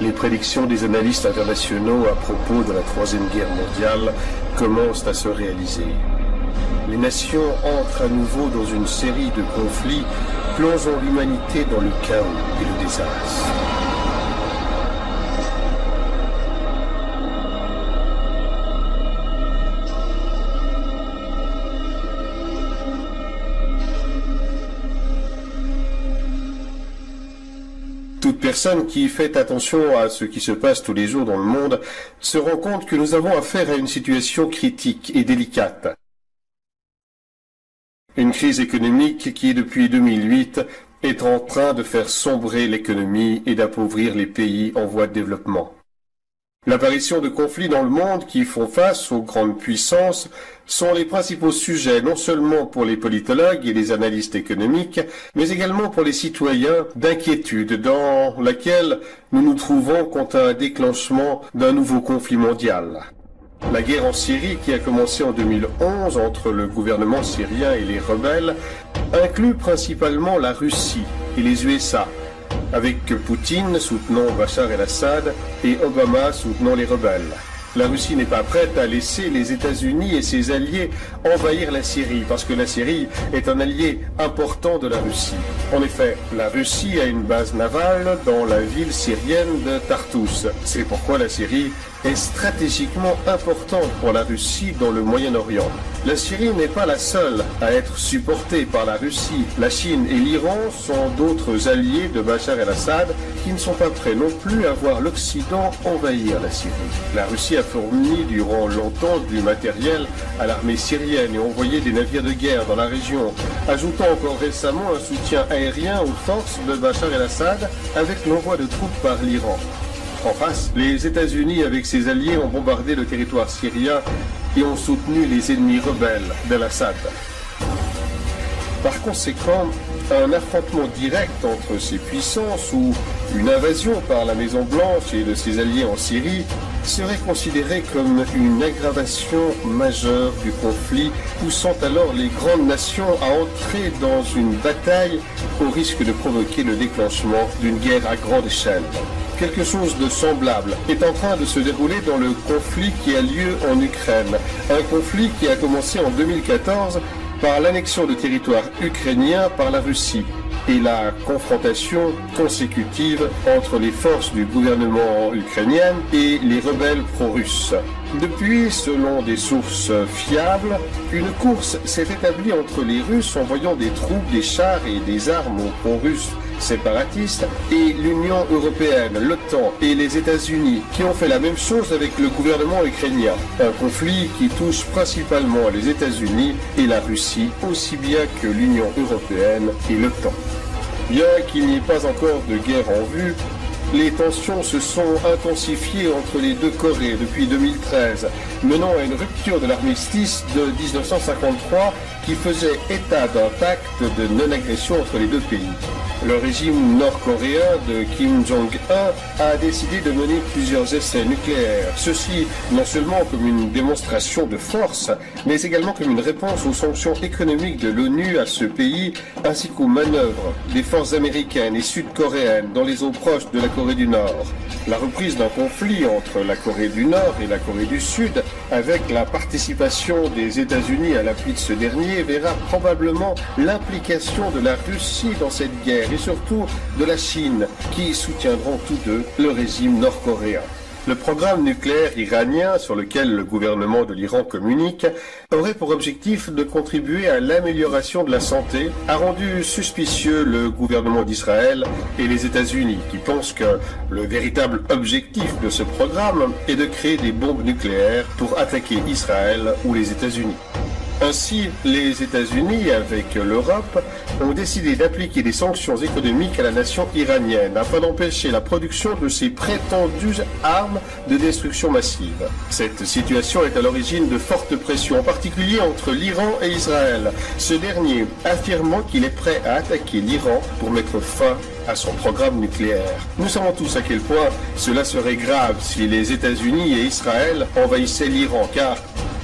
Les prédictions des analystes internationaux à propos de la Troisième Guerre mondiale commencent à se réaliser. Les nations entrent à nouveau dans une série de conflits, plongeant l'humanité dans le chaos et le désastre. Toute personne qui fait attention à ce qui se passe tous les jours dans le monde se rend compte que nous avons affaire à une situation critique et délicate. Une crise économique qui, depuis 2008, est en train de faire sombrer l'économie et d'appauvrir les pays en voie de développement. L'apparition de conflits dans le monde qui font face aux grandes puissances sont les principaux sujets non seulement pour les politologues et les analystes économiques, mais également pour les citoyens d'inquiétude dans laquelle nous nous trouvons quant à un déclenchement d'un nouveau conflit mondial. La guerre en Syrie, qui a commencé en 2011 entre le gouvernement syrien et les rebelles, inclut principalement la Russie et les USA, avec Poutine soutenant Bachar el-Assad et Obama soutenant les rebelles. La Russie n'est pas prête à laisser les États-Unis et ses alliés envahir la Syrie, parce que la Syrie est un allié important de la Russie. En effet, la Russie a une base navale dans la ville syrienne de Tartous. C'est pourquoi la Syrie est stratégiquement importante pour la Russie dans le Moyen-Orient. La Syrie n'est pas la seule à être supportée par la Russie. La Chine et l'Iran sont d'autres alliés de Bachar el-Assad qui ne sont pas prêts non plus à voir l'Occident envahir la Syrie. La Russie a fourni durant longtemps du matériel à l'armée syrienne et envoyé des navires de guerre dans la région, ajoutant encore récemment un soutien aérien aux forces de Bachar el-Assad avec l'envoi de troupes par l'Iran. En face, les États-Unis avec ses alliés ont bombardé le territoire syrien et ont soutenu les ennemis rebelles d'Al-Assad. Par conséquent, un affrontement direct entre ces puissances ou une invasion par la Maison-Blanche et de ses alliés en Syrie serait considéré comme une aggravation majeure du conflit, poussant alors les grandes nations à entrer dans une bataille au risque de provoquer le déclenchement d'une guerre à grande échelle. Quelque chose de semblable est en train de se dérouler dans le conflit qui a lieu en Ukraine. Un conflit qui a commencé en 2014 par l'annexion de territoires ukrainiens par la Russie et la confrontation consécutive entre les forces du gouvernement ukrainien et les rebelles pro-russes. Depuis, selon des sources fiables, une course s'est établie entre les Russes envoyant des troupes, des chars et des armes aux pro-russes séparatistes et l'Union européenne, l'OTAN et les États-Unis qui ont fait la même chose avec le gouvernement ukrainien. Un conflit qui touche principalement les États-Unis et la Russie aussi bien que l'Union européenne et l'OTAN. Bien qu'il n'y ait pas encore de guerre en vue, les tensions se sont intensifiées entre les deux Corées depuis 2013, menant à une rupture de l'armistice de 1953 qui faisait état d'un pacte de non-agression entre les deux pays. Le régime nord-coréen de Kim Jong-un a décidé de mener plusieurs essais nucléaires. Ceci non seulement comme une démonstration de force, mais également comme une réponse aux sanctions économiques de l'ONU à ce pays, ainsi qu'aux manœuvres des forces américaines et sud-coréennes dans les eaux proches de la Corée du Nord. La reprise d'un conflit entre la Corée du Nord et la Corée du Sud, avec la participation des États-Unis à l'appui de ce dernier, verra probablement l'implication de la Russie dans cette guerre et surtout de la Chine, qui soutiendront tous deux le régime nord-coréen. Le programme nucléaire iranien, sur lequel le gouvernement de l'Iran communique, aurait pour objectif de contribuer à l'amélioration de la santé, a rendu suspicieux le gouvernement d'Israël et les États-Unis, qui pensent que le véritable objectif de ce programme est de créer des bombes nucléaires pour attaquer Israël ou les États-Unis. Ainsi, les États-Unis, avec l'Europe, ont décidé d'appliquer des sanctions économiques à la nation iranienne afin d'empêcher la production de ces prétendues armes de destruction massive. Cette situation est à l'origine de fortes pressions, en particulier entre l'Iran et Israël, ce dernier affirmant qu'il est prêt à attaquer l'Iran pour mettre fin à son programme nucléaire. Nous savons tous à quel point cela serait grave si les États-Unis et Israël envahissaient l'Iran, car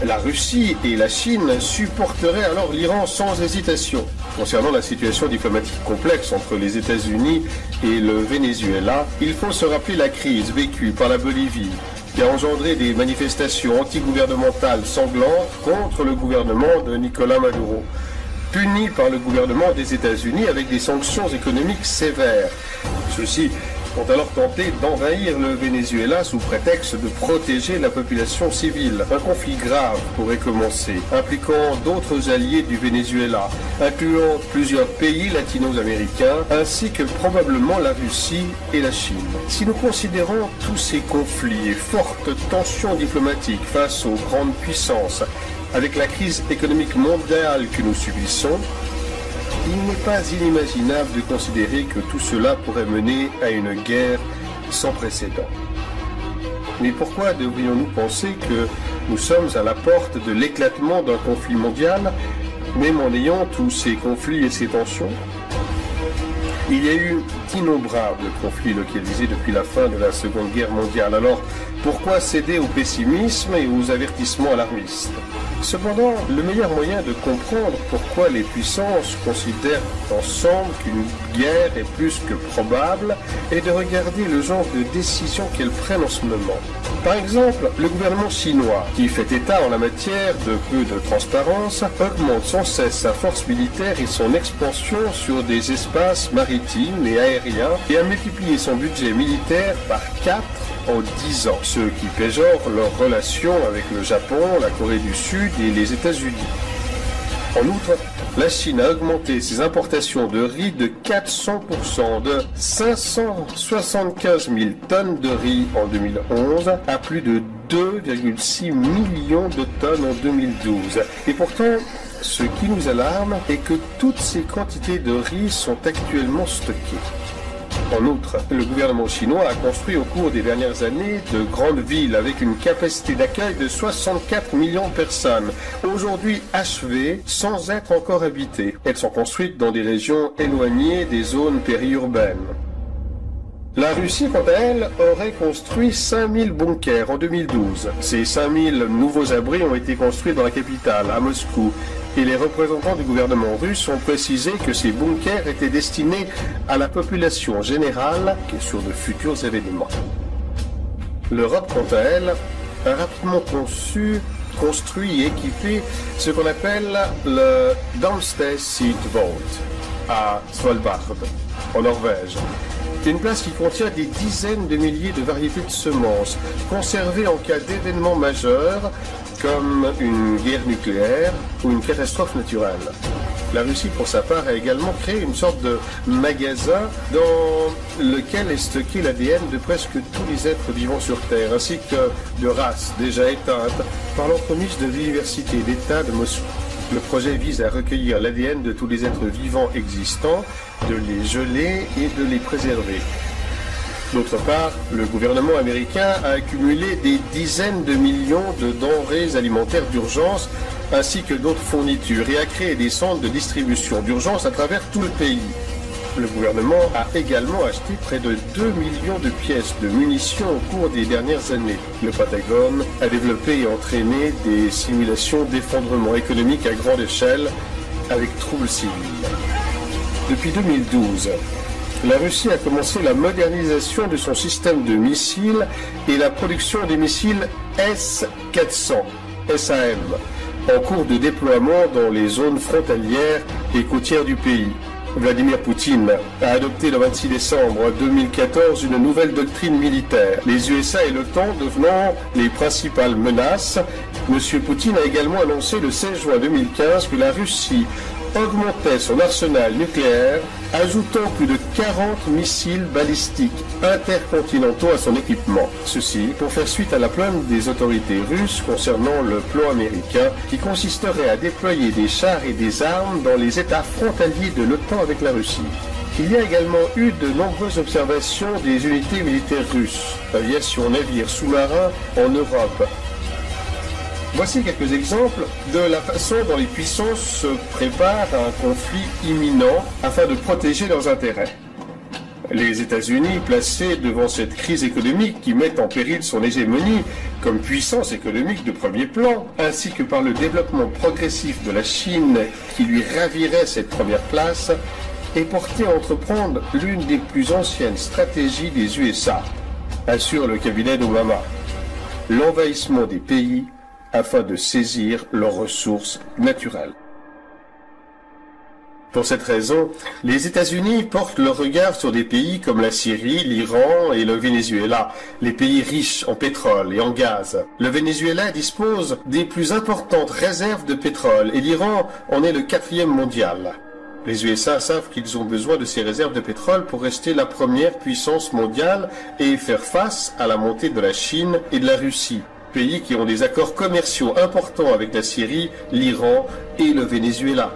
la Russie et la Chine supporteraient alors l'Iran sans hésitation. Concernant la situation diplomatique complexe entre les États-Unis et le Venezuela, il faut se rappeler la crise vécue par la Bolivie, qui a engendré des manifestations antigouvernementales sanglantes contre le gouvernement de Nicolás Maduro, puni par le gouvernement des États-Unis avec des sanctions économiques sévères. Ceux-ci ont alors tenté d'envahir le Venezuela sous prétexte de protéger la population civile. Un conflit grave pourrait commencer, impliquant d'autres alliés du Venezuela, incluant plusieurs pays latino-américains, ainsi que probablement la Russie et la Chine. Si nous considérons tous ces conflits et fortes tensions diplomatiques face aux grandes puissances, avec la crise économique mondiale que nous subissons, il n'est pas inimaginable de considérer que tout cela pourrait mener à une guerre sans précédent. Mais pourquoi devrions-nous penser que nous sommes à la porte de l'éclatement d'un conflit mondial, même en ayant tous ces conflits et ces tensions? Il y a eu d'innombrables conflits localisés depuis la fin de la Seconde Guerre mondiale. Alors, pourquoi céder au pessimisme et aux avertissements alarmistes? Cependant, le meilleur moyen de comprendre pourquoi les puissances considèrent ensemble qu'une guerre est plus que probable est de regarder le genre de décisions qu'elles prennent en ce moment. Par exemple, le gouvernement chinois, qui fait état en la matière de peu de transparence, augmente sans cesse sa force militaire et son expansion sur des espaces maritimes et aériens et a multiplié son budget militaire par 4 en 10 ans, ce qui péjore leurs relations avec le Japon, la Corée du Sud et les États-Unis. En outre, la Chine a augmenté ses importations de riz de 400%, de 575 000 tonnes de riz en 2011 à plus de 2,6 millions de tonnes en 2012. Et pourtant, ce qui nous alarme est que toutes ces quantités de riz sont actuellement stockées. En outre, le gouvernement chinois a construit au cours des dernières années de grandes villes avec une capacité d'accueil de 64 millions de personnes, aujourd'hui achevées sans être encore habitées. Elles sont construites dans des régions éloignées des zones périurbaines. La Russie, quant à elle, aurait construit 5000 bunkers en 2012. Ces 5000 nouveaux abris ont été construits dans la capitale, à Moscou, et les représentants du gouvernement russe ont précisé que ces bunkers étaient destinés à la population générale et sur de futurs événements. L'Europe, quant à elle, a rapidement construit et équipé ce qu'on appelle le Downstairs Seed Vault à Svalbard, en Norvège. Une place qui contient des dizaines de milliers de variétés de semences, conservées en cas d'événements majeurs, comme une guerre nucléaire ou une catastrophe naturelle. La Russie, pour sa part, a également créé une sorte de magasin dans lequel est stocké l'ADN de presque tous les êtres vivants sur Terre, ainsi que de races déjà éteintes par l'entremise de l'Université d'État de Moscou. Le projet vise à recueillir l'ADN de tous les êtres vivants existants, de les geler et de les préserver. D'autre part, le gouvernement américain a accumulé des dizaines de millions de denrées alimentaires d'urgence ainsi que d'autres fournitures et a créé des centres de distribution d'urgence à travers tout le pays. Le gouvernement a également acheté près de 2 millions de pièces de munitions au cours des dernières années. Le Pentagone a développé et entraîné des simulations d'effondrement économique à grande échelle avec troubles civils. Depuis 2012, la Russie a commencé la modernisation de son système de missiles et la production des missiles S-400, SAM, en cours de déploiement dans les zones frontalières et côtières du pays. Vladimir Poutine a adopté le 26 décembre 2014 une nouvelle doctrine militaire. Les USA et l'OTAN devenant les principales menaces, M. Poutine a également annoncé le 16 juin 2015 que la Russie augmentait son arsenal nucléaire, ajoutant plus de 40 missiles balistiques intercontinentaux à son équipement. Ceci pour faire suite à la plainte des autorités russes concernant le plan américain qui consisterait à déployer des chars et des armes dans les États frontaliers de l'OTAN avec la Russie. Il y a également eu de nombreuses observations des unités militaires russes, aviation, navires, sous-marins en Europe. Voici quelques exemples de la façon dont les puissances se préparent à un conflit imminent afin de protéger leurs intérêts. Les États-Unis, placés devant cette crise économique qui met en péril son hégémonie comme puissance économique de premier plan, ainsi que par le développement progressif de la Chine qui lui ravirait cette première place, est porté à entreprendre l'une des plus anciennes stratégies des USA, assure le cabinet d'Obama: l'envahissement des pays afin de saisir leurs ressources naturelles. Pour cette raison, les États-Unis portent leur regard sur des pays comme la Syrie, l'Iran et le Venezuela, les pays riches en pétrole et en gaz. Le Venezuela dispose des plus importantes réserves de pétrole et l'Iran en est le 4e mondial. Les USA savent qu'ils ont besoin de ces réserves de pétrole pour rester la première puissance mondiale et faire face à la montée de la Chine et de la Russie, pays qui ont des accords commerciaux importants avec la Syrie, l'Iran et le Venezuela.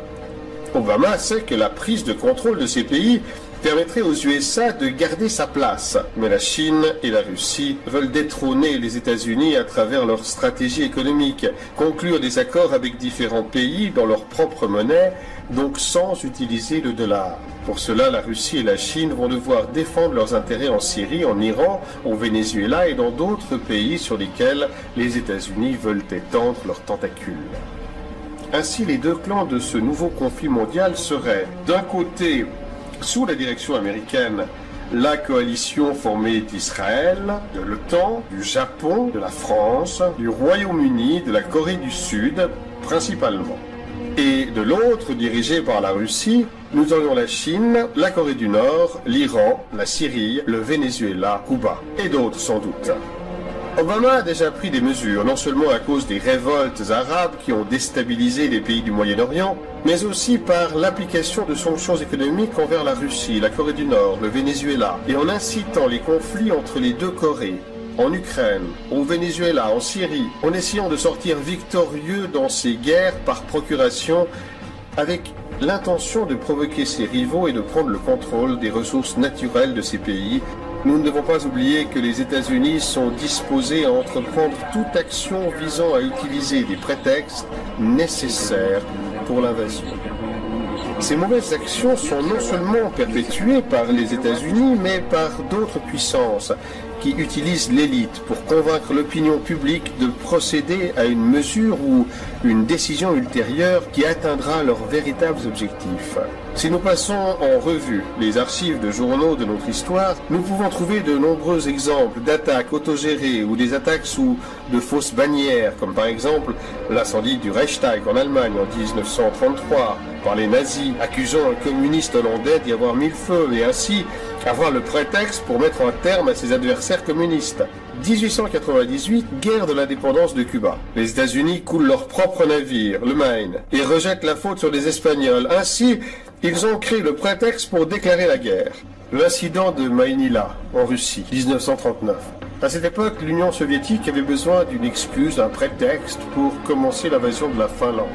Obama sait que la prise de contrôle de ces pays permettrait aux USA de garder sa place. Mais la Chine et la Russie veulent détrôner les États-Unis à travers leur stratégie économique, conclure des accords avec différents pays dans leur propre monnaie, donc sans utiliser le dollar. Pour cela, la Russie et la Chine vont devoir défendre leurs intérêts en Syrie, en Iran, au Venezuela et dans d'autres pays sur lesquels les États-Unis veulent étendre leurs tentacules. Ainsi, les deux clans de ce nouveau conflit mondial seraient, d'un côté, sous la direction américaine, la coalition formée d'Israël, de l'OTAN, du Japon, de la France, du Royaume-Uni, de la Corée du Sud, principalement. Et de l'autre, dirigée par la Russie, nous aurions la Chine, la Corée du Nord, l'Iran, la Syrie, le Venezuela, Cuba, et d'autres sans doute. Obama a déjà pris des mesures, non seulement à cause des révoltes arabes qui ont déstabilisé les pays du Moyen-Orient, mais aussi par l'application de sanctions économiques envers la Russie, la Corée du Nord, le Venezuela, et en incitant les conflits entre les deux Corées, en Ukraine, au Venezuela, en Syrie, en essayant de sortir victorieux dans ces guerres par procuration, avec l'intention de provoquer ses rivaux et de prendre le contrôle des ressources naturelles de ces pays. Nous ne devons pas oublier que les États-Unis sont disposés à entreprendre toute action visant à utiliser des prétextes nécessaires pour l'invasion. Ces mauvaises actions sont non seulement perpétuées par les États-Unis, mais par d'autres puissances qui utilisent l'élite pour convaincre l'opinion publique de procéder à une mesure ou une décision ultérieure qui atteindra leurs véritables objectifs. Si nous passons en revue les archives de journaux de notre histoire, nous pouvons trouver de nombreux exemples d'attaques autogérées ou des attaques sous de fausses bannières, comme par exemple l'incendie du Reichstag en Allemagne en 1933, par les nazis, accusant un communiste hollandais d'y avoir mis le feu et ainsi avoir le prétexte pour mettre un terme à ses adversaires communistes. 1898, guerre de l'indépendance de Cuba. Les États-Unis coulent leur propre navire, le Maine, et rejettent la faute sur les Espagnols. Ainsi, ils ont créé le prétexte pour déclarer la guerre. L'incident de Maïnila, en Russie, 1939. À cette époque, l'Union soviétique avait besoin d'une excuse, d'un prétexte pour commencer l'invasion de la Finlande.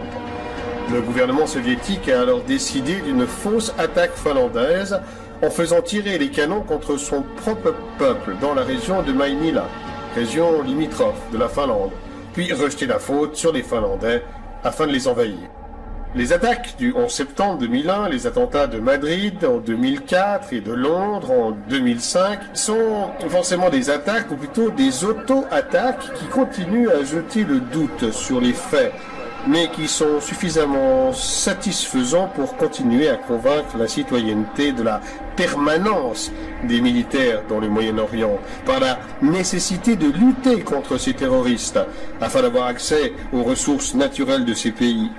Le gouvernement soviétique a alors décidé d'une fausse attaque finlandaise en faisant tirer les canons contre son propre peuple dans la région de Maïnila, région limitrophe de la Finlande, puis rejeter la faute sur les Finlandais afin de les envahir. Les attaques du 11 septembre 2001, les attentats de Madrid en 2004 et de Londres en 2005 sont forcément des attaques, ou plutôt des auto-attaques qui continuent à jeter le doute sur les faits, mais qui sont suffisamment satisfaisants pour continuer à convaincre la citoyenneté de la permanence des militaires dans le Moyen-Orient, par la nécessité de lutter contre ces terroristes, afin d'avoir accès aux ressources naturelles de ces pays.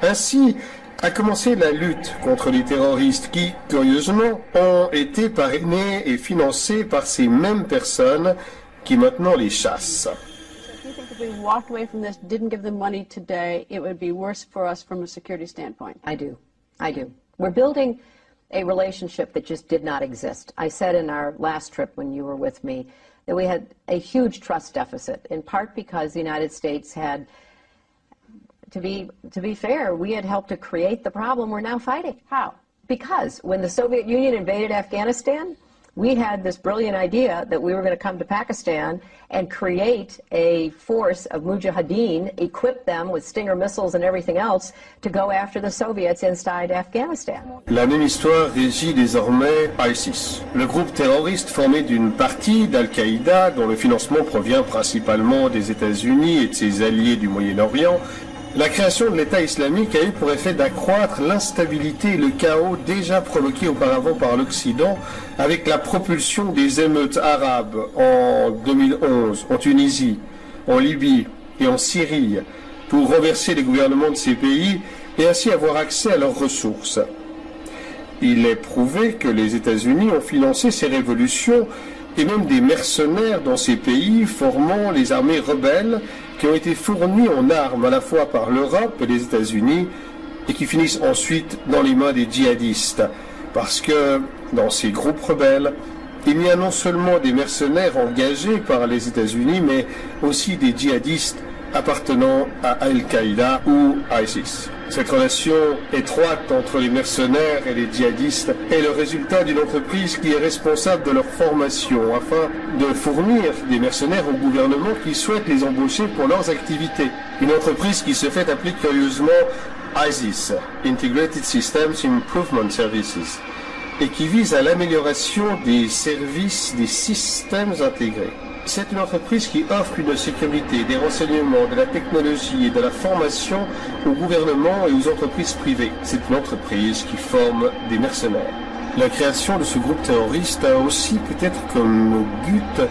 Ainsi a commencé la lutte contre les terroristes qui, curieusement, ont été parrainés et financés par ces mêmes personnes qui maintenant les chassent. If we walked away from this, didn't give them money today, it would be worse for us from a security standpoint. I do. We're building a relationship that just did not exist. I said in our last trip when you were with me that we had a huge trust deficit, in part because the United States had, to be fair, we had helped to create the problem we're now fighting. How? Because when the Soviet Union invaded Afghanistan, we had this brilliant idea that we were going to come to Pakistan and create a force of mujahideen, equip them with Stinger missiles and everything else to go after the Soviets inside Afghanistan. La même histoire régit désormais ISIS, le groupe terroriste formé d'une partie d'Al-Qaïda dont le financement provient principalement des États-Unis et de ses alliés du Moyen-Orient. La création de l'État islamique a eu pour effet d'accroître l'instabilité et le chaos déjà provoqués auparavant par l'Occident avec la propulsion des émeutes arabes en 2011 en Tunisie, en Libye et en Syrie pour renverser les gouvernements de ces pays et ainsi avoir accès à leurs ressources. Il est prouvé que les États-Unis ont financé ces révolutions et même des mercenaires dans ces pays formant les armées rebelles qui ont été fournis en armes à la fois par l'Europe et les États-Unis et qui finissent ensuite dans les mains des djihadistes. Parce que dans ces groupes rebelles, il y a non seulement des mercenaires engagés par les États-Unis, mais aussi des djihadistes appartenant à Al-Qaïda ou ISIS. Cette relation étroite entre les mercenaires et les djihadistes est le résultat d'une entreprise qui est responsable de leur formation afin de fournir des mercenaires au gouvernement qui souhaite les embaucher pour leurs activités. Une entreprise qui se fait appeler curieusement ISIS, Integrated Systems Improvement Services, et qui vise à l'amélioration des services des systèmes intégrés. C'est une entreprise qui offre une sécurité, des renseignements, de la technologie et de la formation au gouvernement et aux entreprises privées. C'est une entreprise qui forme des mercenaires. La création de ce groupe terroriste a aussi peut-être comme but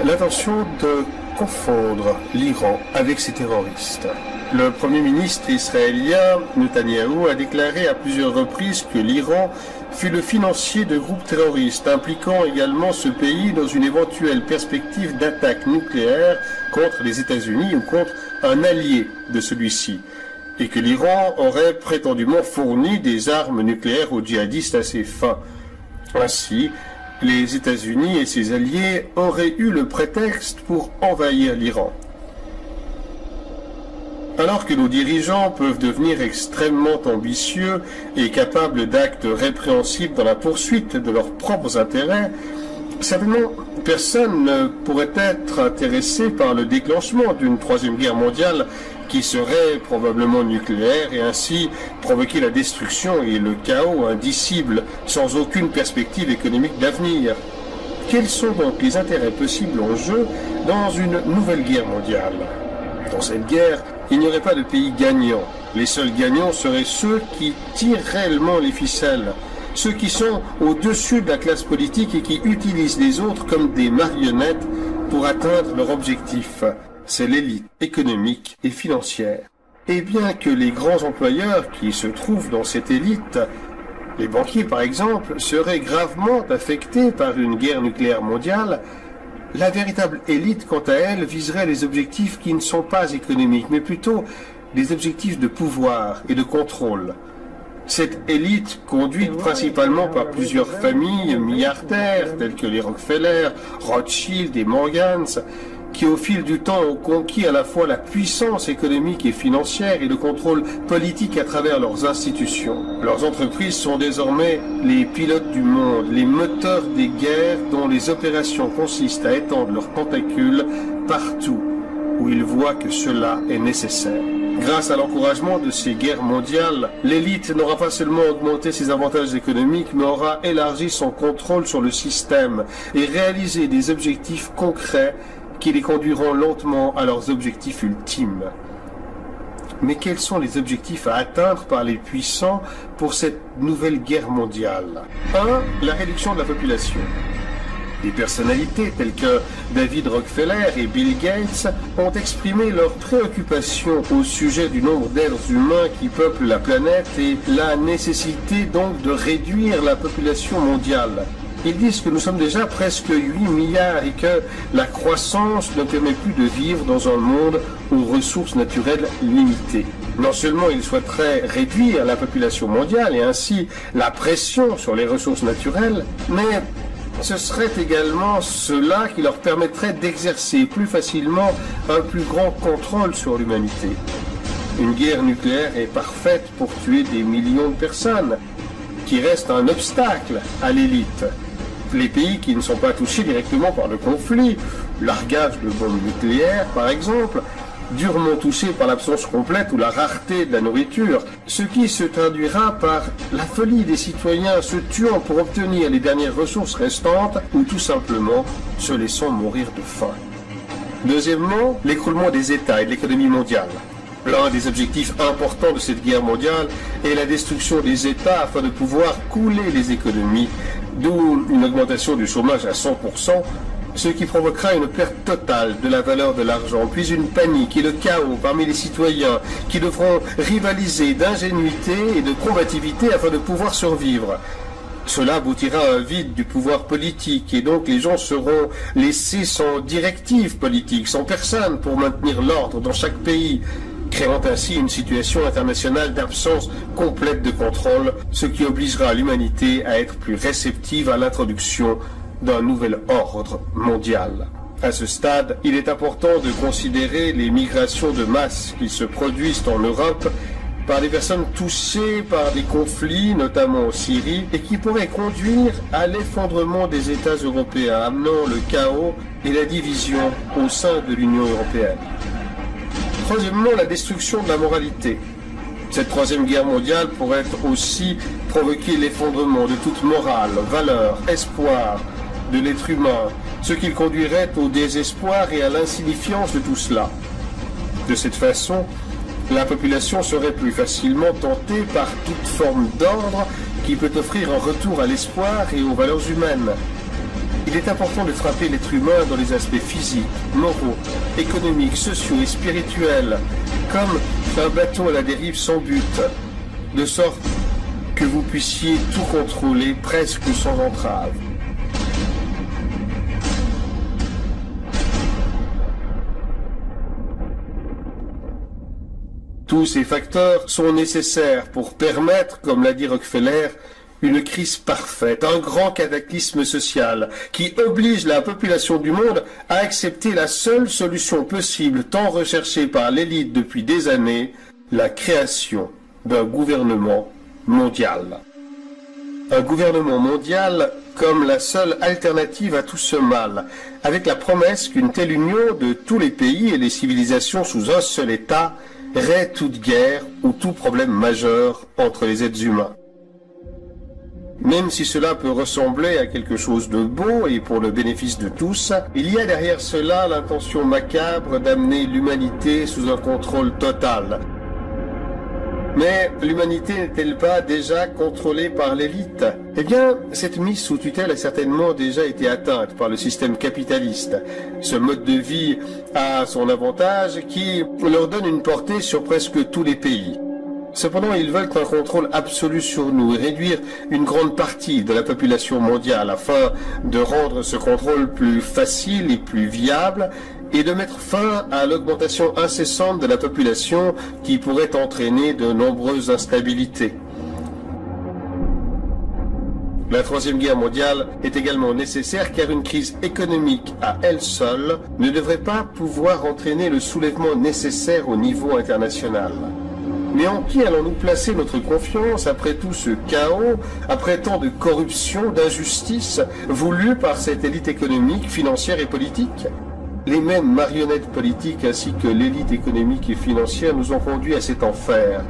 l'intention de confondre l'Iran avec ses terroristes. Le Premier ministre israélien Netanyahou a déclaré à plusieurs reprises que l'Iran fut le financier de groupes terroristes, impliquant également ce pays dans une éventuelle perspective d'attaque nucléaire contre les États-Unis ou contre un allié de celui-ci, et que l'Iran aurait prétendument fourni des armes nucléaires aux djihadistes à ses fins. Ainsi, les États-Unis et ses alliés auraient eu le prétexte pour envahir l'Iran. Alors que nos dirigeants peuvent devenir extrêmement ambitieux et capables d'actes répréhensibles dans la poursuite de leurs propres intérêts, certainement personne ne pourrait être intéressé par le déclenchement d'une troisième guerre mondiale qui serait probablement nucléaire et ainsi provoquer la destruction et le chaos indicible sans aucune perspective économique d'avenir. Quels sont donc les intérêts possibles en jeu dans une nouvelle guerre mondiale ? Dans cette guerre, il n'y aurait pas de pays gagnant. Les seuls gagnants seraient ceux qui tirent réellement les ficelles, ceux qui sont au-dessus de la classe politique et qui utilisent les autres comme des marionnettes pour atteindre leur objectif. C'est l'élite économique et financière. Et bien que les grands employeurs qui se trouvent dans cette élite, les banquiers par exemple, seraient gravement affectés par une guerre nucléaire mondiale, la véritable élite, quant à elle, viserait les objectifs qui ne sont pas économiques, mais plutôt des objectifs de pouvoir et de contrôle. Cette élite, conduite principalement par plusieurs familles milliardaires, telles que les Rockefeller, Rothschild et Morgans, qui au fil du temps ont conquis à la fois la puissance économique et financière et le contrôle politique à travers leurs institutions. Leurs entreprises sont désormais les pilotes du monde, les moteurs des guerres dont les opérations consistent à étendre leurs tentacules partout où ils voient que cela est nécessaire. Grâce à l'encouragement de ces guerres mondiales, l'élite n'aura pas seulement augmenté ses avantages économiques, mais aura élargi son contrôle sur le système et réalisé des objectifs concrets qui les conduiront lentement à leurs objectifs ultimes. Mais quels sont les objectifs à atteindre par les puissants pour cette nouvelle guerre mondiale ? 1. La réduction de la population. Des personnalités telles que David Rockefeller et Bill Gates ont exprimé leur préoccupation au sujet du nombre d'êtres humains qui peuplent la planète et la nécessité donc de réduire la population mondiale. Ils disent que nous sommes déjà presque 8 milliards et que la croissance ne permet plus de vivre dans un monde aux ressources naturelles limitées. Non seulement ils souhaiteraient réduire la population mondiale et ainsi la pression sur les ressources naturelles, mais ce serait également cela qui leur permettrait d'exercer plus facilement un plus grand contrôle sur l'humanité. Une guerre nucléaire est parfaite pour tuer des millions de personnes, qui reste un obstacle à l'élite. les pays qui ne sont pas touchés directement par le conflit, largage de bombes nucléaires par exemple, durement touchés par l'absence complète ou la rareté de la nourriture, ce qui se traduira par la folie des citoyens se tuant pour obtenir les dernières ressources restantes ou tout simplement se laissant mourir de faim. Deuxièmement, l'écroulement des États et de l'économie mondiale. L'un des objectifs importants de cette guerre mondiale est la destruction des États afin de pouvoir couler les économies, d'où une augmentation du chômage à 100%, ce qui provoquera une perte totale de la valeur de l'argent, puis une panique et le chaos parmi les citoyens qui devront rivaliser d'ingénuité et de combativité afin de pouvoir survivre. Cela aboutira à un vide du pouvoir politique et donc les gens seront laissés sans directive politique, sans personne pour maintenir l'ordre dans chaque pays, créant ainsi une situation internationale d'absence complète de contrôle, ce qui obligera l'humanité à être plus réceptive à l'introduction d'un nouvel ordre mondial. À ce stade, il est important de considérer les migrations de masse qui se produisent en Europe par des personnes touchées par des conflits, notamment en Syrie, et qui pourraient conduire à l'effondrement des États européens, amenant le chaos et la division au sein de l'Union européenne. Troisièmement, la destruction de la moralité. Cette troisième guerre mondiale pourrait aussi provoquer l'effondrement de toute morale, valeur, espoir de l'être humain, ce qui le conduirait au désespoir et à l'insignifiance de tout cela. De cette façon, la population serait plus facilement tentée par toute forme d'ordre qui peut offrir un retour à l'espoir et aux valeurs humaines. Il est important de frapper l'être humain dans les aspects physiques, moraux, économiques, sociaux et spirituels, comme un bateau à la dérive sans but, de sorte que vous puissiez tout contrôler presque sans entrave. Tous ces facteurs sont nécessaires pour permettre, comme l'a dit Rockefeller, une crise parfaite, un grand cataclysme social qui oblige la population du monde à accepter la seule solution possible tant recherchée par l'élite depuis des années, la création d'un gouvernement mondial. Un gouvernement mondial comme la seule alternative à tout ce mal, avec la promesse qu'une telle union de tous les pays et les civilisations sous un seul État raie toute guerre ou tout problème majeur entre les êtres humains. Même si cela peut ressembler à quelque chose de beau et pour le bénéfice de tous, il y a derrière cela l'intention macabre d'amener l'humanité sous un contrôle total. Mais l'humanité n'est-elle pas déjà contrôlée par l'élite? Eh bien, cette mise sous tutelle a certainement déjà été atteinte par le système capitaliste. Ce mode de vie a son avantage qui leur donne une portée sur presque tous les pays. Cependant, ils veulent un contrôle absolu sur nous et réduire une grande partie de la population mondiale afin de rendre ce contrôle plus facile et plus viable et de mettre fin à l'augmentation incessante de la population qui pourrait entraîner de nombreuses instabilités. La Troisième Guerre mondiale est également nécessaire car une crise économique à elle seule ne devrait pas pouvoir entraîner le soulèvement nécessaire au niveau international. Mais en qui allons-nous placer notre confiance après tout ce chaos, après tant de corruption, d'injustice, voulue par cette élite économique, financière et politique? Les mêmes marionnettes politiques ainsi que l'élite économique et financière nous ont conduits à cet enfer.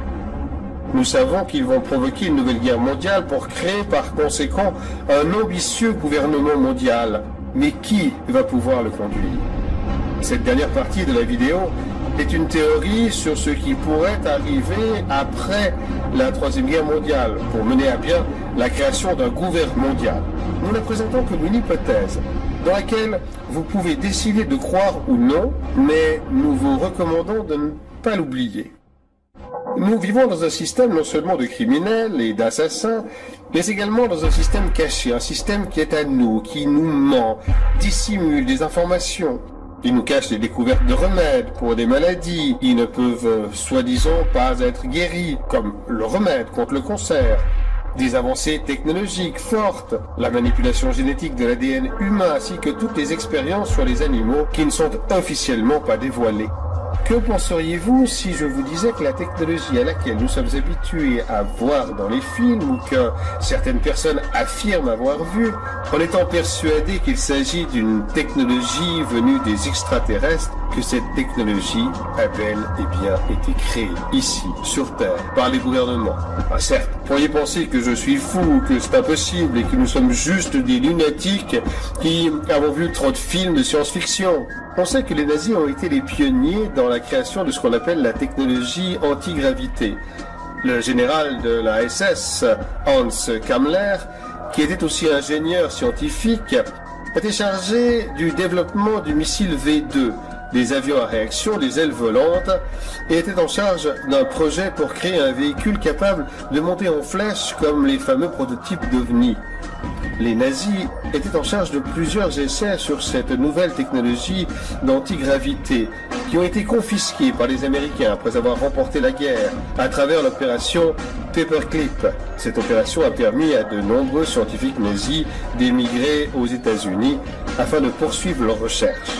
Nous savons qu'ils vont provoquer une nouvelle guerre mondiale pour créer par conséquent un ambitieux gouvernement mondial. Mais qui va pouvoir le conduire? Cette dernière partie de la vidéo est une théorie sur ce qui pourrait arriver après la Troisième Guerre mondiale pour mener à bien la création d'un gouvernement mondial. Nous la présentons comme une hypothèse dans laquelle vous pouvez décider de croire ou non, mais nous vous recommandons de ne pas l'oublier. Nous vivons dans un système non seulement de criminels et d'assassins, mais également dans un système caché, un système qui est à nous, qui nous ment, dissimule des informations. Il nous cache les découvertes de remèdes pour des maladies qui ne peuvent, soi-disant, pas être guéries, comme le remède contre le cancer. Des avancées technologiques fortes, la manipulation génétique de l'ADN humain ainsi que toutes les expériences sur les animaux qui ne sont officiellement pas dévoilées. Que penseriez-vous si je vous disais que la technologie à laquelle nous sommes habitués à voir dans les films ou que certaines personnes affirment avoir vu, en étant persuadées qu'il s'agit d'une technologie venue des extraterrestres, que cette technologie a bel et bien été créée ici, sur Terre, par les gouvernements? Certes, vous pourriez penser que je suis fou, que c'est impossible et que nous sommes juste des lunatiques qui avons vu trop de films de science-fiction. On sait que les nazis ont été les pionniers dans la création de ce qu'on appelle la technologie antigravité. Le général de la SS, Hans Kammler, qui était aussi ingénieur scientifique, était chargé du développement du missile V2, des avions à réaction, des ailes volantes, et était en charge d'un projet pour créer un véhicule capable de monter en flèche comme les fameux prototypes d'OVNI. Les nazis étaient en charge de plusieurs essais sur cette nouvelle technologie d'antigravité qui ont été confisqués par les Américains après avoir remporté la guerre à travers l'opération Paperclip. Cette opération a permis à de nombreux scientifiques nazis d'émigrer aux États-Unis afin de poursuivre leurs recherches.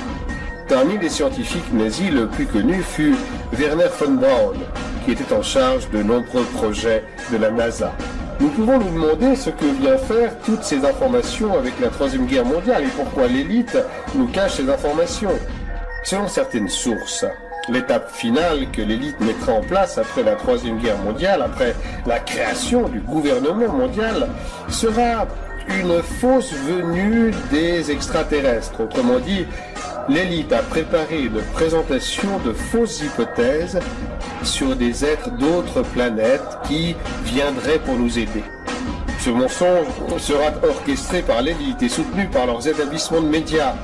Parmi les scientifiques nazis, le plus connu fut Werner von Braun, qui était en charge de nombreux projets de la NASA. Nous pouvons nous demander ce que vient faire toutes ces informations avec la Troisième Guerre mondiale et pourquoi l'élite nous cache ces informations. Selon certaines sources, l'étape finale que l'élite mettra en place après la Troisième Guerre mondiale, après la création du gouvernement mondial, sera une fausse venue des extraterrestres. Autrement dit, l'élite a préparé une présentation de fausses hypothèses sur des êtres d'autres planètes qui viendraient pour nous aider. Ce mensonge sera orchestré par l'élite et soutenu par leurs établissements de médias.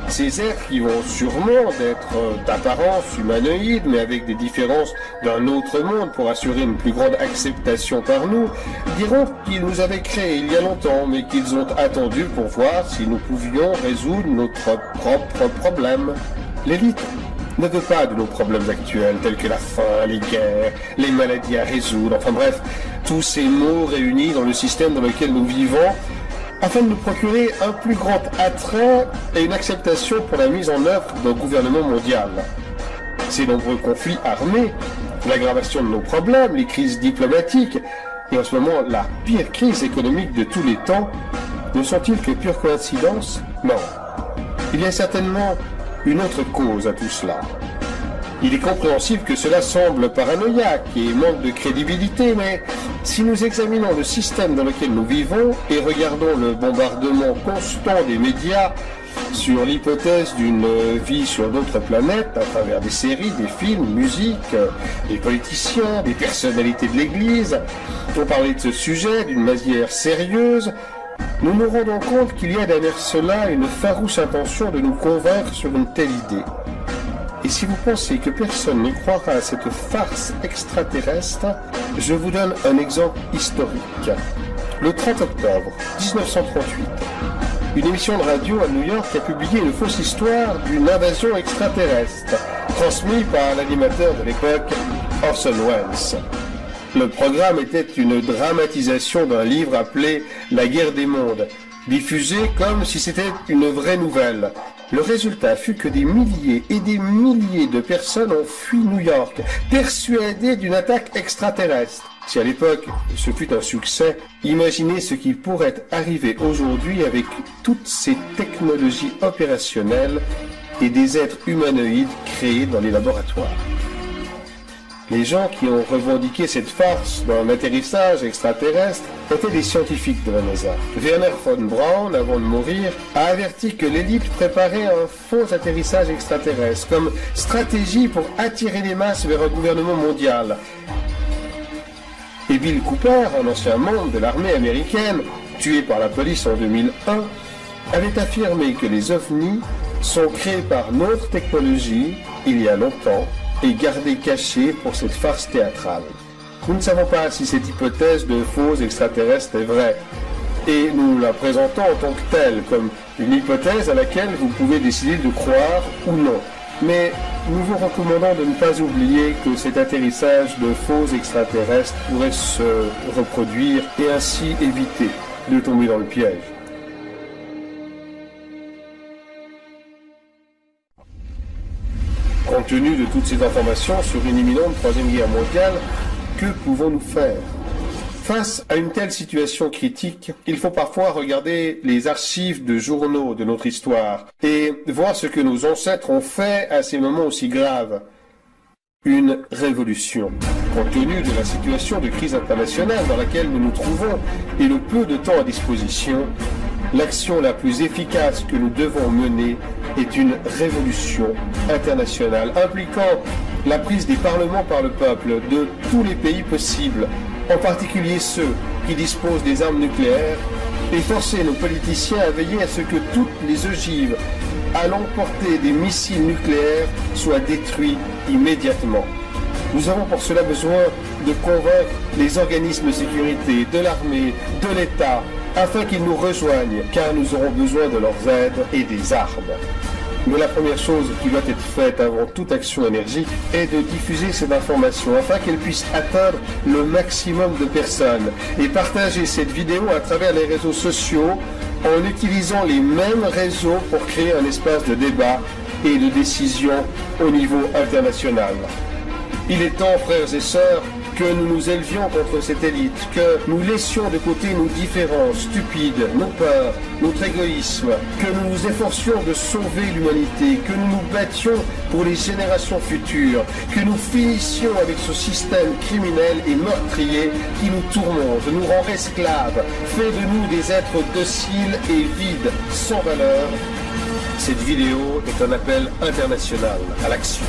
Ces êtres, qui vont sûrement être d'apparence humanoïde, mais avec des différences d'un autre monde pour assurer une plus grande acceptation par nous, diront qu'ils nous avaient créés il y a longtemps, mais qu'ils ont attendu pour voir si nous pouvions résoudre notre propre problème. L'élite ne veut pas de nos problèmes actuels, tels que la faim, les guerres, les maladies à résoudre, enfin bref, tous ces maux réunis dans le système dans lequel nous vivons, afin de nous procurer un plus grand attrait et une acceptation pour la mise en œuvre d'un gouvernement mondial. Ces nombreux conflits armés, l'aggravation de nos problèmes, les crises diplomatiques, et en ce moment la pire crise économique de tous les temps, ne sont-ils que pure coïncidence? Non. Il y a certainement une autre cause à tout cela. Il est compréhensible que cela semble paranoïaque et manque de crédibilité, mais si nous examinons le système dans lequel nous vivons et regardons le bombardement constant des médias sur l'hypothèse d'une vie sur d'autres planètes à travers des séries, des films, musique, des politiciens, des personnalités de l'Église, pour parler de ce sujet d'une manière sérieuse, nous nous rendons compte qu'il y a derrière cela une farouche intention de nous convaincre sur une telle idée. Et si vous pensez que personne ne croira à cette farce extraterrestre, je vous donne un exemple historique. Le 30 octobre 1938, une émission de radio à New York a publié une fausse histoire d'une invasion extraterrestre, transmise par l'animateur de l'époque, Orson Welles. Le programme était une dramatisation d'un livre appelé « La guerre des mondes », diffusé comme si c'était une vraie nouvelle. Le résultat fut que des milliers et des milliers de personnes ont fui New York, persuadées d'une attaque extraterrestre. Si à l'époque ce fut un succès, imaginez ce qui pourrait arriver aujourd'hui avec toutes ces technologies opérationnelles et des êtres humanoïdes créés dans les laboratoires. Les gens qui ont revendiqué cette farce d'un atterrissage extraterrestre étaient des scientifiques de la NASA. Werner von Braun, avant de mourir, a averti que l'élite préparait un faux atterrissage extraterrestre comme stratégie pour attirer les masses vers un gouvernement mondial. Et Bill Cooper, un ancien membre de l'armée américaine, tué par la police en 2001, avait affirmé que les ovnis sont créés par notre technologie il y a longtemps et gardés cachés pour cette farce théâtrale. Nous ne savons pas si cette hypothèse de faux extraterrestres est vraie, et nous la présentons en tant que telle, comme une hypothèse à laquelle vous pouvez décider de croire ou non. Mais nous vous recommandons de ne pas oublier que cet atterrissage de faux extraterrestres pourrait se reproduire et ainsi éviter de tomber dans le piège. Compte tenu de toutes ces informations sur une imminente troisième guerre mondiale, que pouvons-nous faire? Face à une telle situation critique, il faut parfois regarder les archives de journaux de notre histoire et voir ce que nos ancêtres ont fait à ces moments aussi graves. Une révolution. Compte tenu de la situation de crise internationale dans laquelle nous nous trouvons et le peu de temps à disposition, l'action la plus efficace que nous devons mener est une révolution internationale impliquant la prise des parlements par le peuple de tous les pays possibles, en particulier ceux qui disposent des armes nucléaires, et forcer nos politiciens à veiller à ce que toutes les ogives à l'emporter des missiles nucléaires soient détruits immédiatement. Nous avons pour cela besoin de convaincre les organismes de sécurité, de l'armée, de l'État, afin qu'ils nous rejoignent, car nous aurons besoin de leurs aides et des armes. Mais la première chose qui doit être faite avant toute action énergique est de diffuser cette information afin qu'elle puisse atteindre le maximum de personnes et partager cette vidéo à travers les réseaux sociaux en utilisant les mêmes réseaux pour créer un espace de débat et de décision au niveau international. Il est temps, frères et sœurs, que nous nous élevions contre cette élite, que nous laissions de côté nos différences stupides, nos peurs, notre égoïsme, que nous nous efforcions de sauver l'humanité, que nous nous battions pour les générations futures, que nous finissions avec ce système criminel et meurtrier qui nous tourmente, nous rend esclaves, fait de nous des êtres dociles et vides, sans valeur. Cette vidéo est un appel international à l'action.